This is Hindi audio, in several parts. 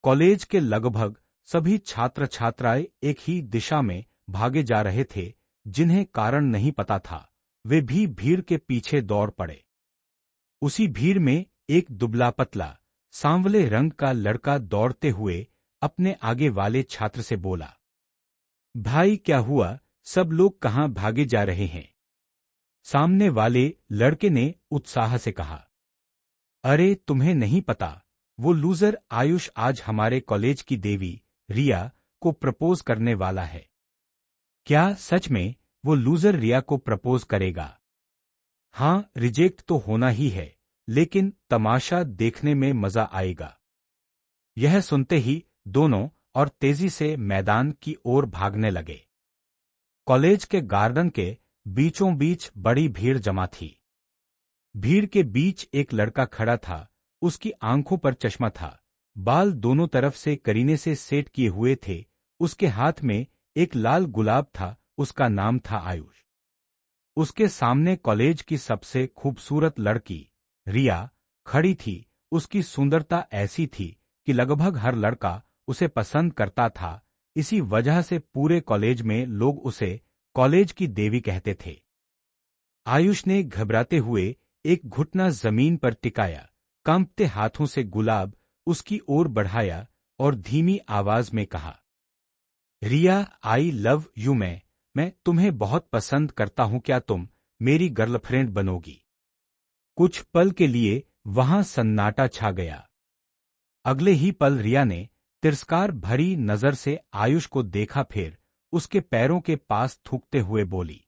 कॉलेज के लगभग सभी छात्र छात्राएं एक ही दिशा में भागे जा रहे थे, जिन्हें कारण नहीं पता था। वे भी भीड़ के पीछे दौड़ पड़े। उसी भीड़ में एक दुबला पतला सांवले रंग का लड़का दौड़ते हुए अपने आगे वाले छात्र से बोला, भाई क्या हुआ, सब लोग कहाँ भागे जा रहे हैं? सामने वाले लड़के ने उत्साह से कहा, अरे तुम्हें नहीं पता, वो लूजर आयुष आज हमारे कॉलेज की देवी रिया को प्रपोज करने वाला है। क्या सच में वो लूजर रिया को प्रपोज करेगा? हाँ, रिजेक्ट तो होना ही है, लेकिन तमाशा देखने में मजा आएगा। यह सुनते ही दोनों और तेजी से मैदान की ओर भागने लगे। कॉलेज के गार्डन के बीचों बीच बड़ी भीड़ जमा थी। भीड़ के बीच एक लड़का खड़ा था, उसकी आंखों पर चश्मा था, बाल दोनों तरफ से करीने से सेट किए हुए थे, उसके हाथ में एक लाल गुलाब था, उसका नाम था आयुष। उसके सामने कॉलेज की सबसे खूबसूरत लड़की रिया खड़ी थी, उसकी सुंदरता ऐसी थी कि लगभग हर लड़का उसे पसंद करता था, इसी वजह से पूरे कॉलेज में लोग उसे कॉलेज की देवी कहते थे। आयुष ने घबराते हुए एक घुटना जमीन पर टिकाया, कांपते हाथों से गुलाब उसकी ओर बढ़ाया और धीमी आवाज में कहा, रिया आई लव यू, मैं तुम्हें बहुत पसंद करता हूं, क्या तुम मेरी गर्लफ्रेंड बनोगी? कुछ पल के लिए वहां सन्नाटा छा गया। अगले ही पल रिया ने तिरस्कार भरी नजर से आयुष को देखा, फिर उसके पैरों के पास थूकते हुए बोली,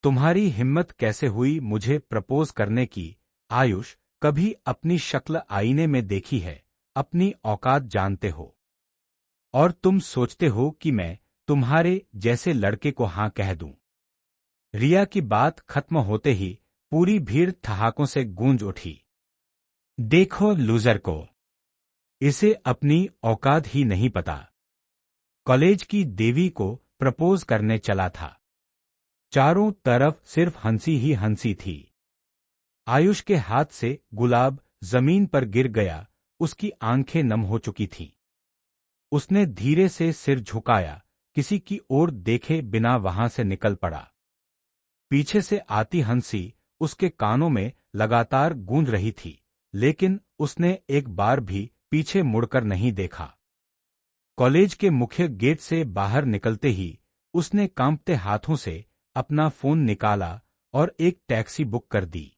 तुम्हारी हिम्मत कैसे हुई मुझे प्रपोज करने की? आयुष, कभी अपनी शक्ल आईने में देखी है? अपनी औकात जानते हो? और तुम सोचते हो कि मैं तुम्हारे जैसे लड़के को हाँ कह दूं? रिया की बात खत्म होते ही पूरी भीड़ ठहाकों से गूंज उठी। देखो लूजर को, इसे अपनी औकात ही नहीं पता, कॉलेज की देवी को प्रपोज करने चला था। चारों तरफ सिर्फ हंसी ही हंसी थी। आयुष के हाथ से गुलाब जमीन पर गिर गया, उसकी आंखें नम हो चुकी थीं। उसने धीरे से सिर झुकाया, किसी की ओर देखे बिना वहां से निकल पड़ा। पीछे से आती हंसी उसके कानों में लगातार गूंज रही थी, लेकिन उसने एक बार भी पीछे मुड़कर नहीं देखा। कॉलेज के मुख्य गेट से बाहर निकलते ही उसने कांपते हाथों से अपना फोन निकाला और एक टैक्सी बुक कर दी।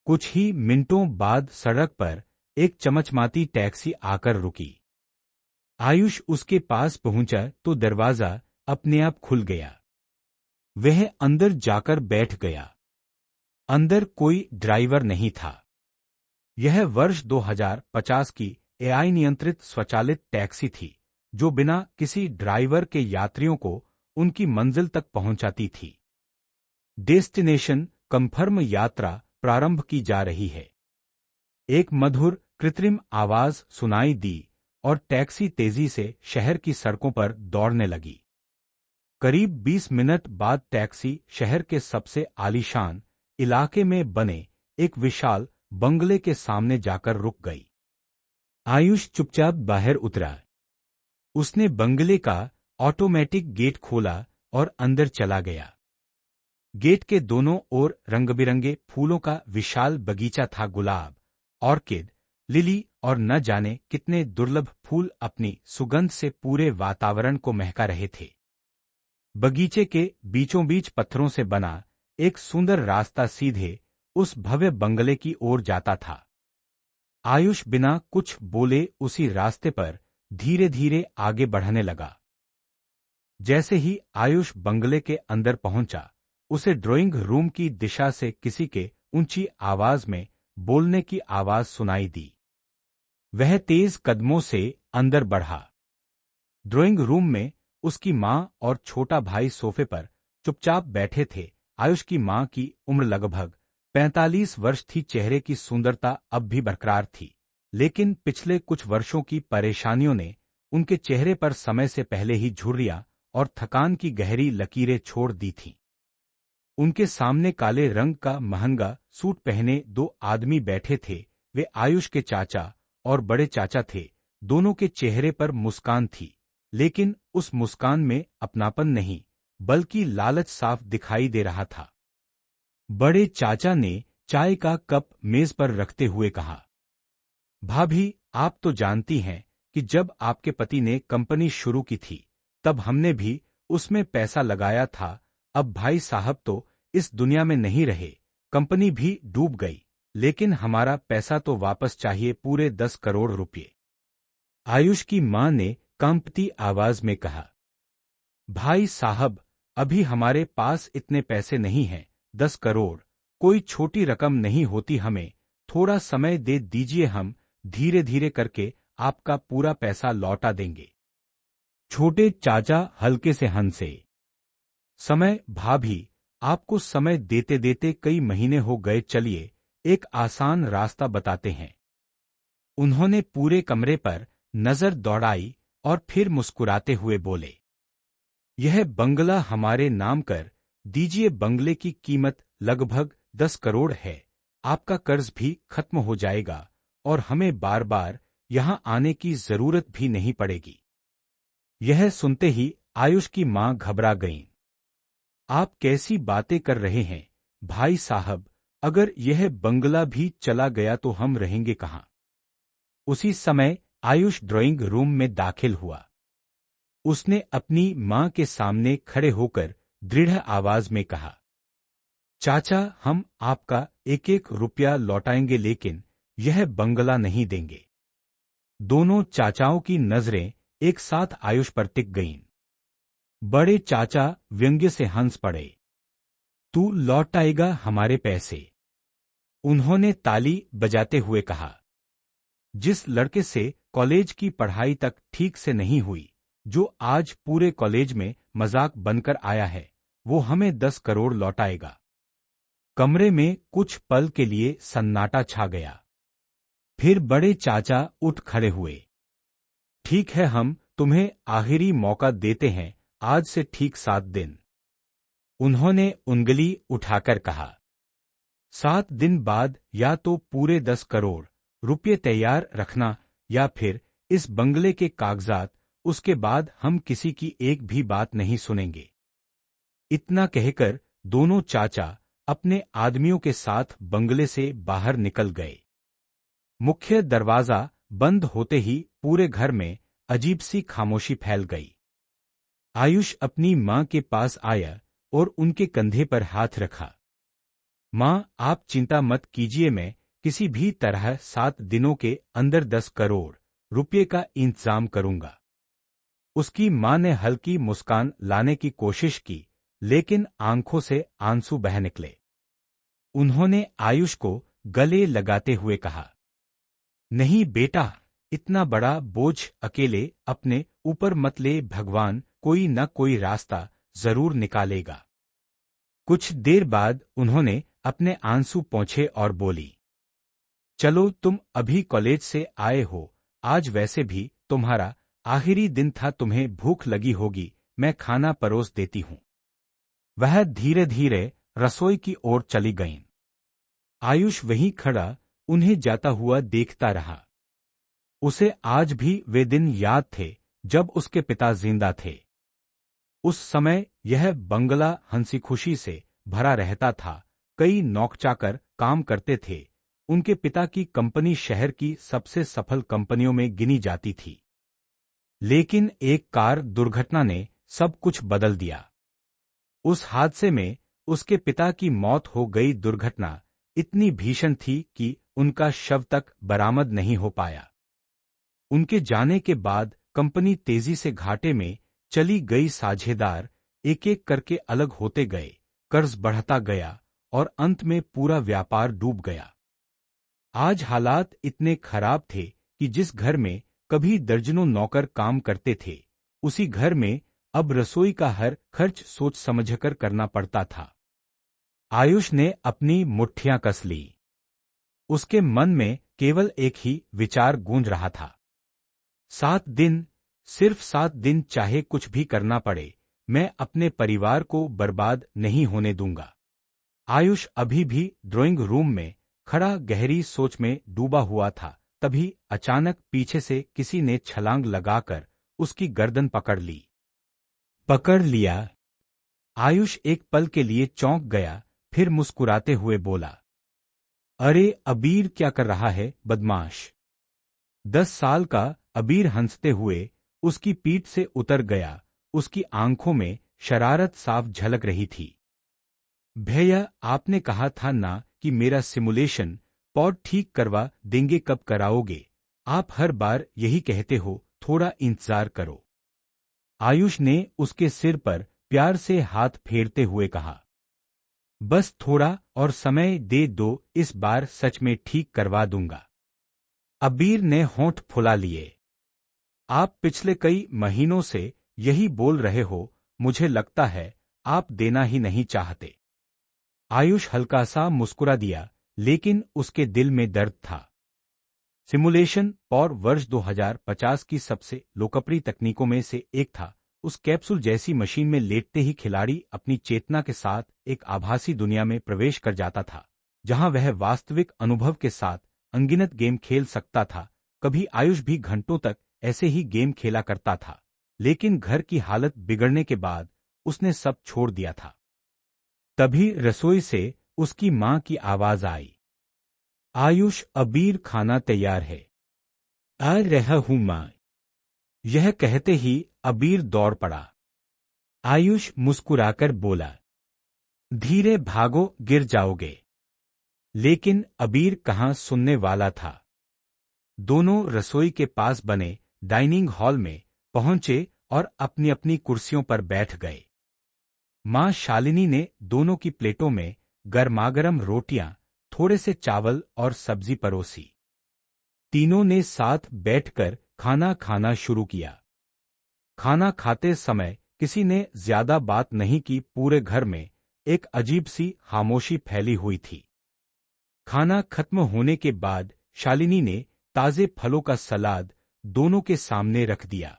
कुछ ही मिनटों बाद सड़क पर एक चमचमाती टैक्सी आकर रुकी। आयुष उसके पास पहुंचा तो दरवाजा अपने आप खुल गया। वह अंदर जाकर बैठ गया। अंदर कोई ड्राइवर नहीं था। यह वर्ष 2050 की एआई नियंत्रित स्वचालित टैक्सी थी, जो बिना किसी ड्राइवर के यात्रियों को उनकी मंजिल तक पहुंचाती थी। डेस्टिनेशन कंफर्म, यात्रा प्रारंभ की जा रही है। एक मधुर कृत्रिम आवाज सुनाई दी और टैक्सी तेजी से शहर की सड़कों पर दौड़ने लगी। करीब 20 मिनट बाद टैक्सी शहर के सबसे आलीशान इलाके में बने एक विशाल बंगले के सामने जाकर रुक गई। आयुष चुपचाप बाहर उतरा। उसने बंगले का ऑटोमेटिक गेट खोला और अंदर चला गया। गेट के दोनों ओर रंगबिरंगे फूलों का विशाल बगीचा था, गुलाब, ऑर्किड, लिली और न जाने कितने दुर्लभ फूल अपनी सुगंध से पूरे वातावरण को महका रहे थे। बगीचे के बीचों बीच पत्थरों से बना एक सुंदर रास्ता सीधे उस भव्य बंगले की ओर जाता था। आयुष बिना कुछ बोले उसी रास्ते पर धीरे धीरे आगे बढ़ने लगा। जैसे ही आयुष बंगले के अंदर पहुंचा, उसे ड्राइंग रूम की दिशा से किसी के ऊंची आवाज में बोलने की आवाज सुनाई दी। वह तेज कदमों से अंदर बढ़ा। ड्राइंग रूम में उसकी मां और छोटा भाई सोफे पर चुपचाप बैठे थे। आयुष की मां की उम्र लगभग 45 वर्ष थी, चेहरे की सुंदरता अब भी बरकरार थी, लेकिन पिछले कुछ वर्षों की परेशानियों ने उनके चेहरे पर समय से पहले ही झुर्रियां और थकान की गहरी लकीरें छोड़ दी थीं। उनके सामने काले रंग का महंगा सूट पहने दो आदमी बैठे थे। वे आयुष के चाचा और बड़े चाचा थे, दोनों के चेहरे पर मुस्कान थी, लेकिन उस मुस्कान में अपनापन नहीं, बल्कि लालच साफ दिखाई दे रहा था। बड़े चाचा ने चाय का कप मेज पर रखते हुए कहा, भाभी, आप तो जानती हैं कि जब आपके पति ने कंपनी शुरू की थी, तब हमने भी उसमें पैसा लगाया था। अब भाई साहब तो इस दुनिया में नहीं रहे, कंपनी भी डूब गई, लेकिन हमारा पैसा तो वापस चाहिए, पूरे 10 करोड़ रुपए। आयुष की मां ने कांपती आवाज में कहा, भाई साहब, अभी हमारे पास इतने पैसे नहीं हैं। 10 करोड़ कोई छोटी रकम नहीं होती, हमें थोड़ा समय दे दीजिए, हम धीरे धीरे करके आपका पूरा पैसा लौटा देंगे। छोटे चाचा हल्के से हंसे। समय, भाभी, आपको समय देते देते कई महीने हो गए, चलिए एक आसान रास्ता बताते हैं। उन्होंने पूरे कमरे पर नजर दौड़ाई और फिर मुस्कुराते हुए बोले, यह बंगला हमारे नाम कर दीजिए। बंगले की कीमत लगभग 10 करोड़ है। आपका कर्ज भी खत्म हो जाएगा और हमें बार बार यहां आने की जरूरत भी नहीं पड़ेगी। यह सुनते ही आयुष की मां घबरा गईं। आप कैसी बातें कर रहे हैं भाई साहब, अगर यह बंगला भी चला गया तो हम रहेंगे कहां? उसी समय आयुष ड्राइंग रूम में दाखिल हुआ। उसने अपनी मां के सामने खड़े होकर दृढ़ आवाज में कहा, चाचा, हम आपका एक एक रुपया लौटाएंगे, लेकिन यह बंगला नहीं देंगे। दोनों चाचाओं की नजरें एक साथ आयुष पर टिक गईं। बड़े चाचा व्यंग्य से हंस पड़े, तू लौटाएगा हमारे पैसे? उन्होंने ताली बजाते हुए कहा, जिस लड़के से कॉलेज की पढ़ाई तक ठीक से नहीं हुई, जो आज पूरे कॉलेज में मजाक बनकर आया है, वो हमें 10 करोड़ लौटाएगा। कमरे में कुछ पल के लिए सन्नाटा छा गया। फिर बड़े चाचा उठ खड़े हुए। ठीक है, हम तुम्हें आखिरी मौका देते हैं, आज से ठीक 7 दिन। उन्होंने उंगली उठाकर कहा, 7 दिन बाद या तो पूरे 10 करोड़ रुपये तैयार रखना या फिर इस बंगले के कागजात। उसके बाद हम किसी की एक भी बात नहीं सुनेंगे। इतना कहकर दोनों चाचा अपने आदमियों के साथ बंगले से बाहर निकल गए। मुख्य दरवाजा बंद होते ही पूरे घर में अजीब सी खामोशी फैल गई। आयुष अपनी मां के पास आया और उनके कंधे पर हाथ रखा। मां, आप चिंता मत कीजिए, मैं किसी भी तरह 7 दिनों के अंदर 10 करोड़ रुपये का इंतजाम करूंगा। उसकी मां ने हल्की मुस्कान लाने की कोशिश की, लेकिन आंखों से आंसू बह निकले। उन्होंने आयुष को गले लगाते हुए कहा, नहीं बेटा, इतना बड़ा बोझ अकेले अपने ऊपर मत ले, भगवान कोई न कोई रास्ता जरूर निकालेगा। कुछ देर बाद उन्होंने अपने आंसू पोंछे और बोली, चलो, तुम अभी कॉलेज से आए हो, आज वैसे भी तुम्हारा आखिरी दिन था, तुम्हें भूख लगी होगी, मैं खाना परोस देती हूं। वह धीरे धीरे रसोई की ओर चली गईं। आयुष वहीं खड़ा उन्हें जाता हुआ देखता रहा। उसे आज भी वे दिन याद थे जब उसके पिता जिंदा थे। उस समय यह बंगला हंसी खुशी से भरा रहता था। कई नौकरचाकर काम करते थे। उनके पिता की कंपनी शहर की सबसे सफल कंपनियों में गिनी जाती थी। लेकिन एक कार दुर्घटना ने सब बदल बदल दिया। उस हादसे में उसके पिता की मौत हो गई। दुर्घटना इतनी भीषण थी कि उनका शव तक बरामद नहीं हो पाया। उनके जाने के बाद कंपनी तेजी से घाटे में चली गई। साझेदार एक एक करके अलग होते गए, कर्ज बढ़ता गया और अंत में पूरा व्यापार डूब गया। आज हालात इतने खराब थे कि जिस घर में कभी दर्जनों नौकर काम करते थे, उसी घर में अब रसोई का हर खर्च सोच समझकर करना पड़ता था। आयुष ने अपनी मुट्ठियां कस ली। उसके मन में केवल एक ही विचार गूंज रहा था, 7 दिन, सिर्फ 7 दिन, चाहे कुछ भी करना पड़े, मैं अपने परिवार को बर्बाद नहीं होने दूंगा। आयुष अभी भी ड्राइंग रूम में खड़ा गहरी सोच में डूबा हुआ था, तभी अचानक पीछे से किसी ने छलांग लगाकर उसकी गर्दन पकड़ लिया। आयुष एक पल के लिए चौंक गया, फिर मुस्कुराते हुए बोला, अरे अबीर, क्या कर रहा है बदमाश। 10 साल का अबीर हंसते हुए उसकी पीठ से उतर गया। उसकी आंखों में शरारत साफ झलक रही थी। भैया, आपने कहा था ना कि मेरा सिमुलेशन पॉड ठीक करवा देंगे, कब कराओगे? आप हर बार यही कहते हो, थोड़ा इंतजार करो। आयुष ने उसके सिर पर प्यार से हाथ फेरते हुए कहा, बस थोड़ा और समय दे दो, इस बार सच में ठीक करवा दूंगा। अबीर ने होंठ फुला लिए। आप पिछले कई महीनों से यही बोल रहे हो, मुझे लगता है आप देना ही नहीं चाहते। आयुष हल्का सा मुस्कुरा दिया, लेकिन उसके दिल में दर्द था। सिमुलेशन पॉड वर्ष 2050 की सबसे लोकप्रिय तकनीकों में से एक था। उस कैप्सूल जैसी मशीन में लेटते ही खिलाड़ी अपनी चेतना के साथ एक आभासी दुनिया में प्रवेश कर जाता था, जहां वह वास्तविक अनुभव के साथ अनगिनत गेम खेल सकता था। कभी आयुष भी घंटों तक ऐसे ही गेम खेला करता था, लेकिन घर की हालत बिगड़ने के बाद उसने सब छोड़ दिया था। तभी रसोई से उसकी मां की आवाज आई, आयुष, अबीर, खाना तैयार है। आ रहा हूं मां। यह कहते ही अबीर दौड़ पड़ा। आयुष मुस्कुराकर बोला, धीरे भागो, गिर जाओगे। लेकिन अबीर कहाँ सुनने वाला था। दोनों रसोई के पास बने डाइनिंग हॉल में पहुंचे और अपनी अपनी कुर्सियों पर बैठ गए। मां शालिनी ने दोनों की प्लेटों में गर्मागर्म रोटियां, थोड़े से चावल और सब्जी परोसी। तीनों ने साथ बैठकर खाना खाना शुरू किया। खाना खाते समय किसी ने ज्यादा बात नहीं की। पूरे घर में एक अजीब सी खामोशी फैली हुई थी। खाना खत्म होने के बाद शालिनी ने ताजे फलों का सलाद दोनों के सामने रख दिया।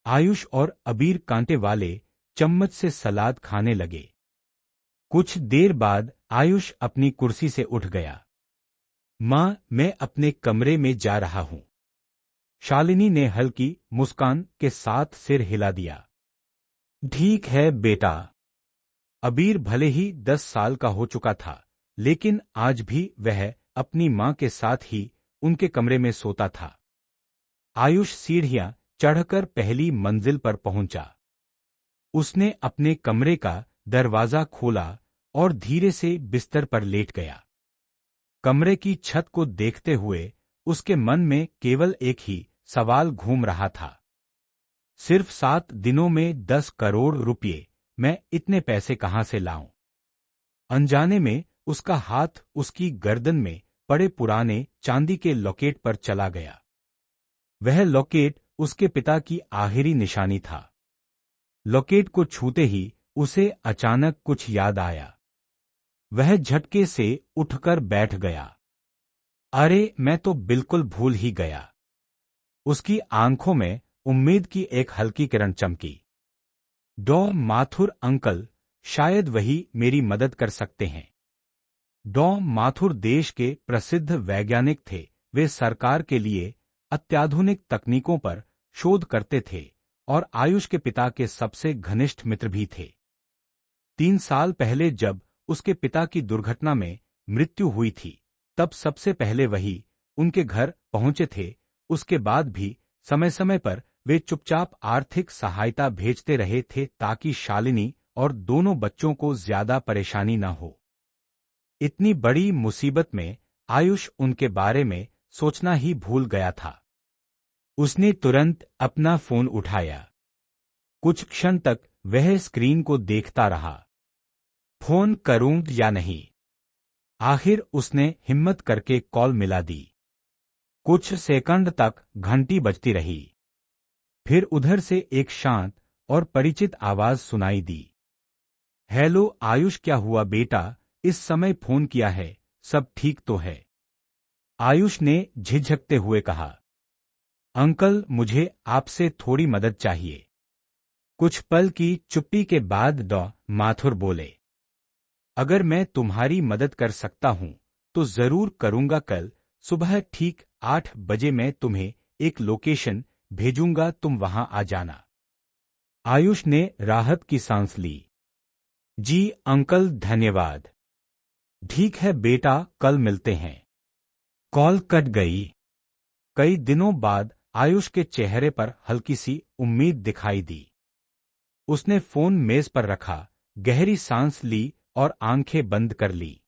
आयुष और अबीर कांटे वाले चम्मच से सलाद खाने लगे। कुछ देर बाद आयुष अपनी कुर्सी से उठ गया। मां, मैं अपने कमरे में जा रहा हूं। शालिनी ने हल्की मुस्कान के साथ सिर हिला दिया। ठीक है बेटा। अबीर भले ही 10 साल का हो चुका था, लेकिन आज भी वह अपनी मां के साथ ही उनके कमरे में सोता था। आयुष सीढ़ियां चढ़कर पहली मंजिल पर पहुंचा। उसने अपने कमरे का दरवाजा खोला और धीरे से बिस्तर पर लेट गया। कमरे की छत को देखते हुए उसके मन में केवल एक ही सवाल घूम रहा था, सिर्फ 7 दिनों में 10 करोड़ रुपये, मैं इतने पैसे कहां से लाऊं? अनजाने में उसका हाथ उसकी गर्दन में पड़े पुराने चांदी के लॉकेट पर चला गया। वह लॉकेट उसके पिता की आखिरी निशानी था। लॉकेट को छूते ही उसे अचानक कुछ याद आया। वह झटके से उठकर बैठ गया। अरे, मैं तो बिल्कुल भूल ही गया। उसकी आंखों में उम्मीद की एक हल्की किरण चमकी। डॉ माथुर अंकल, शायद वही मेरी मदद कर सकते हैं। डॉ माथुर देश के प्रसिद्ध वैज्ञानिक थे। वे सरकार के लिए अत्याधुनिक तकनीकों पर शोध करते थे और आयुष के पिता के सबसे घनिष्ठ मित्र भी थे। 3 साल पहले जब उसके पिता की दुर्घटना में मृत्यु हुई थी, तब सबसे पहले वही उनके घर पहुंचे थे। उसके बाद भी समय समय पर वे चुपचाप आर्थिक सहायता भेजते रहे थे, ताकि शालिनी और दोनों बच्चों को ज्यादा परेशानी न हो। इतनी बड़ी मुसीबत में आयुष उनके बारे में सोचना ही भूल गया था। उसने तुरंत अपना फोन उठाया। कुछ क्षण तक वह स्क्रीन को देखता रहा। फोन करूं या नहीं? आखिर उसने हिम्मत करके कॉल मिला दी। कुछ सेकंड तक घंटी बजती रही। फिर उधर से एक शांत और परिचित आवाज सुनाई दी। हेलो आयुष, क्या हुआ बेटा, इस समय फोन किया है, सब ठीक तो है? आयुष ने झिझकते हुए कहा, अंकल, मुझे आपसे थोड़ी मदद चाहिए। कुछ पल की चुप्पी के बाद डॉ माथुर बोले, अगर मैं तुम्हारी मदद कर सकता हूं तो जरूर करूंगा। कल सुबह ठीक 8 बजे मैं तुम्हें एक लोकेशन भेजूंगा, तुम वहां आ जाना। आयुष ने राहत की सांस ली। जी अंकल, धन्यवाद। ठीक है बेटा, कल मिलते हैं। कॉल कट गई। कई दिनों बाद आयुष के चेहरे पर हल्की सी उम्मीद दिखाई दी। उसने फोन मेज पर रखा, गहरी सांस ली और आंखें बंद कर ली।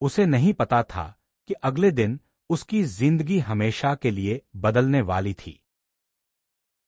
उसे नहीं पता था कि अगले दिन उसकी जिंदगी हमेशा के लिए बदलने वाली थी।